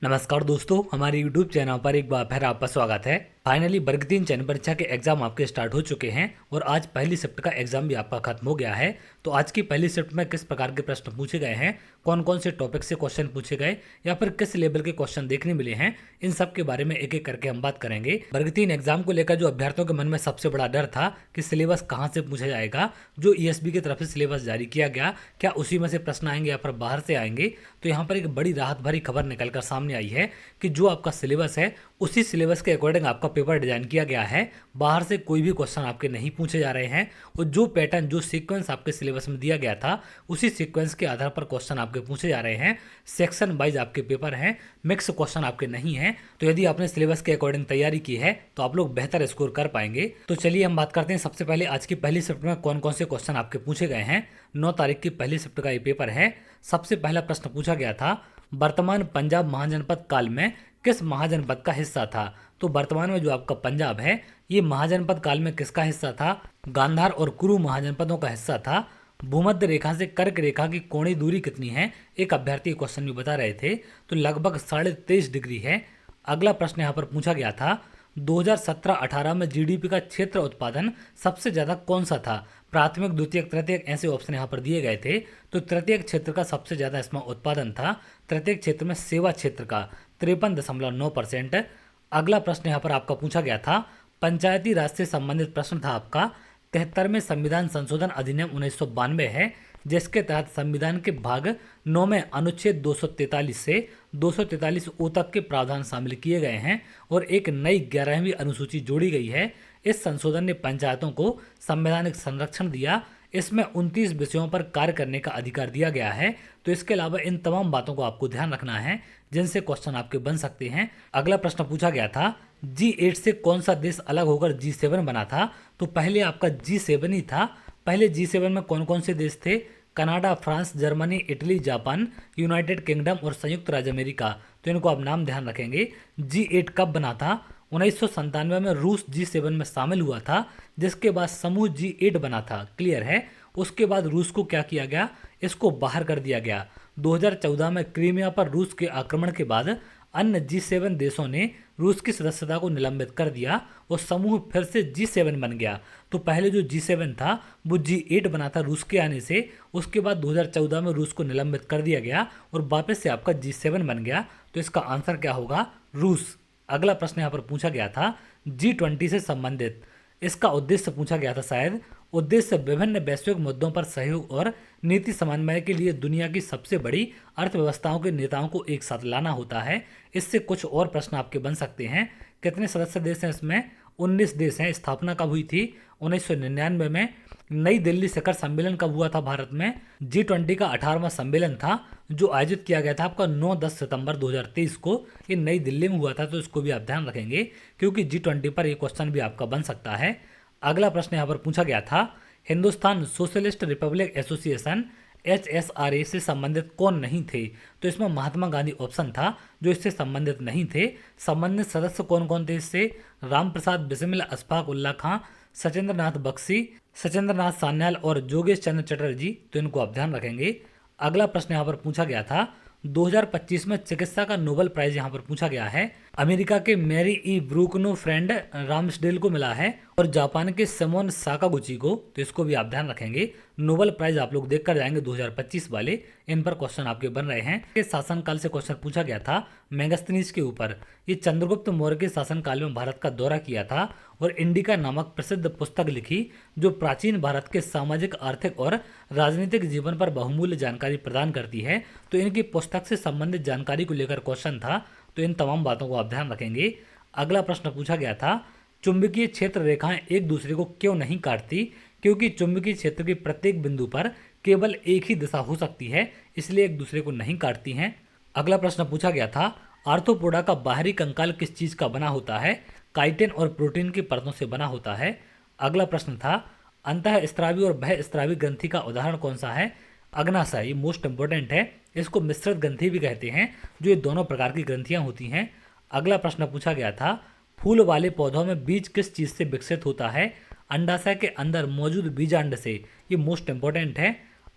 नमस्कार दोस्तों, हमारे YouTube चैनल पर एक बार फिर आपका स्वागत है। फाइनली वर्ग 3 चयन परीक्षा के एग्जाम आपके स्टार्ट हो चुके हैं और आज पहली शिफ्ट का एग्जाम भी आपका खत्म हो गया है। तो आज की पहली शिफ्ट में किस प्रकार के प्रश्न पूछे गए हैं, कौन कौन से टॉपिक से क्वेश्चन पूछे गए या फिर किस लेवल के क्वेश्चन देखने मिले हैं, इन सब के बारे में एक एक करके हम बात करेंगे। वर्ग 3 एग्जाम को लेकर जो अभ्यर्थियों के मन में सबसे बड़ा डर था कि सिलेबस कहाँ से पूछा जाएगा, जो ESB की तरफ से सिलेबस जारी किया गया क्या उसी में से प्रश्न आएंगे या फिर बाहर से आएंगे। तो यहाँ पर एक बड़ी राहत भरी खबर निकलकर सामने आई है कि जो आपका सिलेबस है उसी सिलेबस के अकॉर्डिंग आपका पेपर डिजाइन किया गया है। बाहर से कोई भी क्वेश्चन आपके नहीं पूछे जा रहे हैं और जो पैटर्न जो सीक्वेंस आपके सिलेबस में दिया गया था उसी सीक्वेंस के आधार पर क्वेश्चन आपके पूछे जा रहे हैं। सेक्शन वाइज आपके पेपर हैं, मिक्स क्वेश्चन आपके नहीं हैं। तो यदि आपने सिलेबस के अकॉर्डिंग तैयारी की है तो आप लोग बेहतर स्कोर कर पाएंगे। तो चलिए हम बात करते हैं सबसे पहले आज की पहली शिफ्ट में कौन कौन से क्वेश्चन आपके पूछे गए हैं। 9 तारीख की पहली शिफ्ट का ये पेपर है। सबसे पहला प्रश्न पूछा गया था, वर्तमान पंजाब महाजनपद काल में किस महाजनपद का हिस्सा था। तो वर्तमान में जो आपका पंजाब है ये महाजनपद काल में किसका हिस्सा था? गांधार और कुरु महाजनपदों का हिस्सा था। भूमध्य रेखा से कर्क रेखा की कोणीय दूरी कितनी है? एक अभ्यर्थी क्वेश्चन में बता रहे थे, तो लगभग 23.5 डिग्री है। अगला प्रश्न यहाँ पर पूछा गया था, 2017-18 में GDP का क्षेत्र उत्पादन सबसे ज्यादा कौन सा था? प्राथमिक, द्वितीयक, तृतीयक ऐसे ऑप्शन यहाँ पर दिए गए थे। तो तृतीयक क्षेत्र का सबसे ज्यादा इसमें उत्पादन था। तृतीयक क्षेत्र में सेवा क्षेत्र का 53.9%। अगला प्रश्न यहाँ पर आपका पूछा गया था, पंचायती राज से संबंधित प्रश्न था आपका। 73वें संविधान संशोधन अधिनियम 1992 है, जिसके तहत संविधान के भाग 9 में अनुच्छेद 243 से 243 ओ तक के प्रावधान शामिल किए गए हैं और एक नई 11वीं अनुसूची जोड़ी गई है। इस संशोधन ने पंचायतों को संवैधानिक संरक्षण दिया। इसमें 29 विषयों पर कार्य करने का अधिकार दिया गया है। तो इसके अलावा इन तमाम बातों को आपको ध्यान रखना है जिनसे क्वेश्चन आपके बन सकते हैं। अगला प्रश्न पूछा गया था, G8 से कौन सा देश अलग होकर G7 बना था? तो पहले आपका G7 ही था। पहले G7 में कौन कौन से देश थे? Canada, France, Germany, Italy, Japan, United kingdom और संयुक्त राज्य अमेरिका। तो इनको आप नाम ध्यान रखेंगे। G8 कब बना था? 1997 में रूस G7 में शामिल हुआ था, जिसके बाद समूह G8 बना था। क्लियर है? उसके बाद रूस को क्या किया गया? इसको बाहर कर दिया गया। 2014 में क्रीमिया पर रूस के आक्रमण के बाद अन्य G7 देशों ने रूस की सदस्यता को निलंबित कर दिया और समूह फिर से G7 बन गया। तो पहले जो G7 था वो G8 बना था रूस के आने से। उसके बाद 2014 में रूस को निलंबित कर दिया गया और वापस से आपका G7 बन गया। तो इसका आंसर क्या होगा? रूस। अगला प्रश्न यहाँ पर पूछा गया था, G20 से संबंधित इसका उद्देश्य पूछा गया था शायद। उद्देश्य विभिन्न वैश्विक मुद्दों पर सहयोग और नीति समन्वय के लिए दुनिया की सबसे बड़ी अर्थव्यवस्थाओं के नेताओं को एक साथ लाना होता है। इससे कुछ और प्रश्न आपके बन सकते हैं। कितने सदस्य देश हैं इसमें? 19 देश हैं। स्थापना कब हुई थी? 1999 में। नई दिल्ली शिखर सम्मेलन कब हुआ था भारत में? G20 का 18वां सम्मेलन था जो आयोजित किया गया था आपका 9-10 सितंबर 2023 को। ये नई दिल्ली में हुआ था। तो इसको भी आप ध्यान रखेंगे क्योंकि G20 पर ये क्वेश्चन भी आपका बन सकता है। अगला प्रश्न यहाँ पर पूछा गया था, Hindustan socialist Republic association HSRA से संबंधित कौन नहीं थे? तो इसमें महात्मा गांधी ऑप्शन था जो इससे संबंधित नहीं थे। संबंधित सदस्य कौन कौन थे इससे? राम प्रसाद बिस्मिल, अशफाक उल्ला खां, सचेंद्र नाथ बख्शी, सचेंद्र नाथ सान्याल और जोगेश चंद्र चटर्जी। तो इनको आप ध्यान रखेंगे। अगला प्रश्न यहाँ पर पूछा गया था, 2025 में चिकित्सा का नोबेल प्राइज यहाँ पर पूछा गया है। अमेरिका के मैरी ई ब्रूकनो फ्रेंड रामस्डेल को मिला है और जापान के सिमोन साकागुची को। तो इसको भी आप ध्यान रखेंगे। नोबेल प्राइज आप लोग देख कर जाएंगे 2025 वाले, इन पर क्वेश्चन आपके बन रहे हैं। के शासनकाल से क्वेश्चन पूछा गया था मेगास्थनीज के ऊपर। ये चंद्रगुप्त मौर्य के शासनकाल में भारत का दौरा किया था और इंडिका नामक प्रसिद्ध पुस्तक लिखी जो प्राचीन भारत के सामाजिक, आर्थिक और राजनीतिक जीवन पर बहुमूल्य जानकारी प्रदान करती है। तो इनकी पुस्तक से संबंधित जानकारी को लेकर क्वेश्चन था। तो इन तमाम बातों को आप ध्यान रखेंगे। अगला प्रश्न पूछा गया था, चुंबकीय क्षेत्र रेखाएं एक दूसरे को क्यों नहीं काटती? क्योंकि चुंबकीय क्षेत्र के प्रत्येक बिंदु पर केवल एक ही दिशा हो सकती है, इसलिए एक दूसरे को नहीं काटती हैं। अगला प्रश्न पूछा गया था, आर्थ्रोपोडा का बाहरी कंकाल किस चीज का बना होता है? काइटिन और प्रोटीन की परतों से बना होता है। अगला प्रश्न था, अंतःस्रावी और बहिःस्रावी ग्रंथि का उदाहरण कौन सा है? अग्नाशय। ये मोस्ट इंपोर्टेंट है। इसको मिश्रित ग्रंथि भी कहते हैं, जो ये दोनों प्रकार की ग्रंथियां होती हैं। अगला प्रश्न पूछा गया था, फूल वाले पौधों में बीज किस चीज से विकसित होता है? अंडाशय के अंदर मौजूद बीजांड से। ये मोस्ट इंपोर्टेंट है।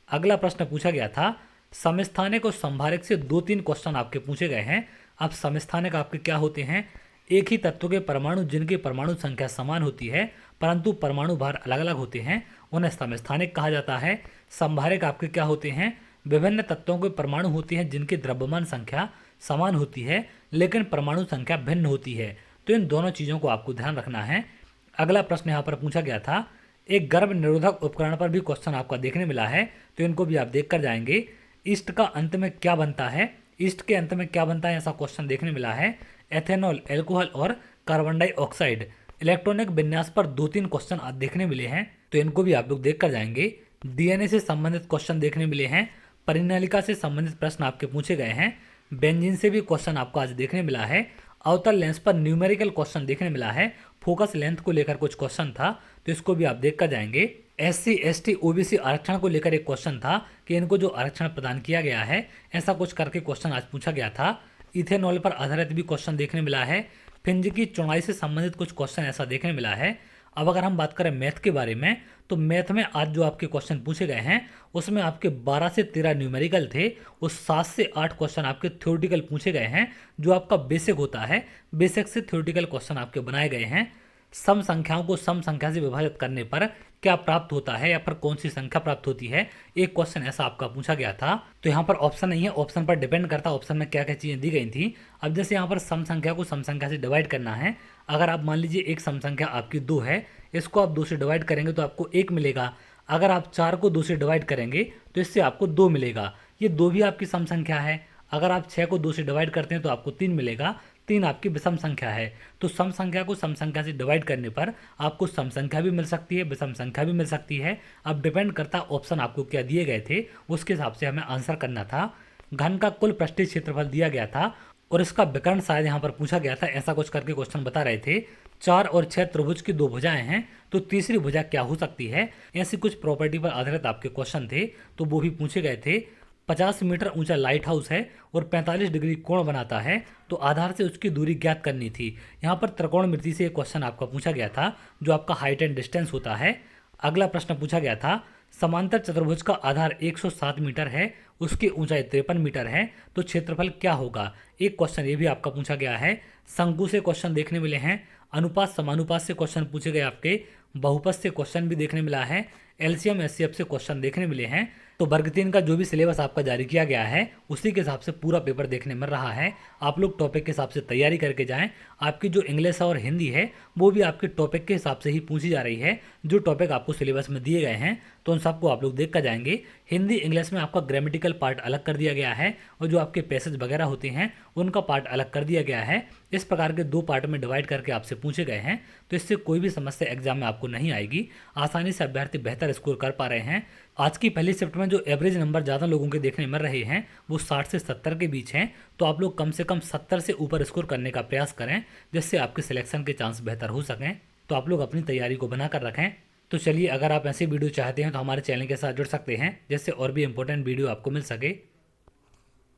अगला प्रश्न पूछा गया था, समस्थानिक और संभारक से 2-3 क्वेश्चन आपके पूछे गए हैं। अब समस्थानिक आपके क्या होते हैं? एक ही तत्व के परमाणु जिनकी परमाणु संख्या समान होती है परंतु परमाणु भार अलग अलग होते हैं, उन्हें समस्थानिक कहा जाता है। संभारक आपके क्या होते हैं? विभिन्न तत्वों के परमाणु होते हैं जिनकी द्रव्यमान संख्या समान होती है लेकिन परमाणु संख्या भिन्न होती है। तो इन दोनों चीज़ों को आपको ध्यान रखना है। अगला प्रश्न यहाँ पर पूछा गया था, एक गर्भ निरोधक उपकरण पर भी क्वेश्चन आपका देखने मिला है, तो इनको भी आप देख कर जाएंगे। ईस्ट का अंत में क्या बनता है? ईस्ट के अंत में क्या बनता है ऐसा क्वेश्चन देखने मिला है। एथेनॉल, एल्कोहल और कार्बन डाइऑक्साइड। इलेक्ट्रॉनिक विन्यास पर 2-3 क्वेश्चन देखने मिले हैं, तो इनको भी आप लोग देख कर जाएंगे। डीएनए से संबंधित क्वेश्चन देखने मिले हैं। परिनालिका से संबंधित प्रश्न आपके पूछे गए हैं। बेंजीन से भी क्वेश्चन आपको आज देखने मिला है। अवतल लेंस पर न्यूमेरिकल क्वेश्चन देखने मिला है। फोकस लेंथ को लेकर कुछ क्वेश्चन था, तो इसको भी आप देख कर जाएंगे। SC, ST, OBC आरक्षण को लेकर एक क्वेश्चन था कि इनको जो आरक्षण प्रदान किया गया है ऐसा कुछ करके क्वेश्चन आज पूछा गया था। इथेनॉल पर आधारित भी क्वेश्चन देखने मिला है। फिंज की चौड़ाई से संबंधित कुछ क्वेश्चन ऐसा देखने मिला है। अब अगर हम बात करें मैथ के बारे में, तो मैथ में आज जो आपके क्वेश्चन पूछे गए हैं उसमें आपके 12 से 13 न्यूमेरिकल थे, उस 7 से 8 क्वेश्चन आपके थ्योरेटिकल पूछे गए हैं। जो आपका बेसिक होता है, बेसिक से थ्योरेटिकल क्वेश्चन आपके बनाए गए हैं। सम संख्याओं को सम संख्या से विभाजित करने पर क्या प्राप्त होता है या फिर कौन सी संख्या प्राप्त होती है, एक क्वेश्चन ऐसा आपका पूछा गया था। तो यहाँ पर ऑप्शन नहीं है, ऑप्शन पर डिपेंड करता है ऑप्शन में क्या क्या चीज़ें दी गई थी। अब जैसे यहाँ पर सम संख्या को सम संख्या से डिवाइड करना है। अगर आप मान लीजिए एक सम संख्या आपकी 2 है, इसको आप 2 से डिवाइड करेंगे तो आपको 1 मिलेगा। अगर आप 4 को 2 से डिवाइड करेंगे तो इससे आपको 2 मिलेगा। ये 2 भी आपकी सम संख्या है। अगर आप 6 को 2 से डिवाइड करते हैं तो आपको 3 मिलेगा। 3 आपकी विषम संख्या है। तो सम संख्या को सम संख्या से डिवाइड करने पर आपको सम संख्या भी मिल सकती है, विषम संख्या भी मिल सकती है। अब डिपेंड करता ऑप्शन आपको क्या दिए गए थे, उसके हिसाब से हमें आंसर करना था। घन का कुल पृष्ठीय क्षेत्रफल दिया गया था और इसका विकर्ण शायद यहाँ पर पूछा गया था, ऐसा कुछ करके क्वेश्चन बता रहे थे। 4 और 6 त्रिभुज की 2 भुजाएं हैं, तो तीसरी भुजा क्या हो सकती है, ऐसी कुछ प्रॉपर्टी पर आधारित आपके क्वेश्चन थे, तो वो भी पूछे गए थे। 50 मीटर ऊंचा लाइट हाउस है और 45 डिग्री कोण बनाता है, तो आधार से उसकी दूरी ज्ञात करनी थी। यहाँ पर त्रिकोणमिति से एक क्वेश्चन आपका पूछा गया था, जो आपका हाइट एंड डिस्टेंस होता है। अगला प्रश्न पूछा गया था, समांतर चतुर्भुज का आधार 107 मीटर है, उसकी ऊंचाई 53 मीटर है, तो क्षेत्रफल क्या होगा, एक क्वेश्चन ये भी आपका पूछा गया है। शंकु से क्वेश्चन देखने मिले हैं। अनुपात समानुपात से क्वेश्चन पूछे गए आपके। बहुपद से क्वेश्चन भी देखने मिला है। एलसीएम एचसीएफ से क्वेश्चन देखने मिले हैं। तो वर्ग 3 का जो भी सिलेबस आपका जारी किया गया है उसी के हिसाब से पूरा पेपर देखने मिल रहा है। आप लोग टॉपिक के हिसाब से तैयारी करके जाएं। आपकी जो इंग्लिश और हिंदी है वो भी आपके टॉपिक के हिसाब से ही पूछी जा रही है। जो टॉपिक आपको सिलेबस में दिए गए हैं तो उन सबको आप लोग देख कर जाएंगे। हिंदी इंग्लिश में आपका ग्रामेटिकल पार्ट अलग कर दिया गया है और जो आपके पैसेज वगैरह होते हैं उनका पार्ट अलग कर दिया गया है। इस प्रकार के 2 पार्ट में डिवाइड करके आपसे पूछे गए हैं, तो इससे कोई भी समस्या एग्जाम में आपको नहीं आएगी। आसानी से अभ्यर्थी बेहतर स्कोर कर पा रहे हैं। आज की पहली शिफ्ट में जो एवरेज नंबर ज़्यादा लोगों के देखने मिल रहे हैं वो 60 से 70 के बीच हैं, तो आप लोग कम से कम 70 से ऊपर स्कोर करने का प्रयास करें, जिससे आपके सिलेक्शन के चांस बेहतर हो सकें। तो आप लोग अपनी तैयारी को बनाकर रखें। तो चलिए, अगर आप ऐसी वीडियो चाहते हैं तो हमारे चैनल के साथ जुड़ सकते हैं, जिससे और भी इंपॉर्टेंट वीडियो आपको मिल सके।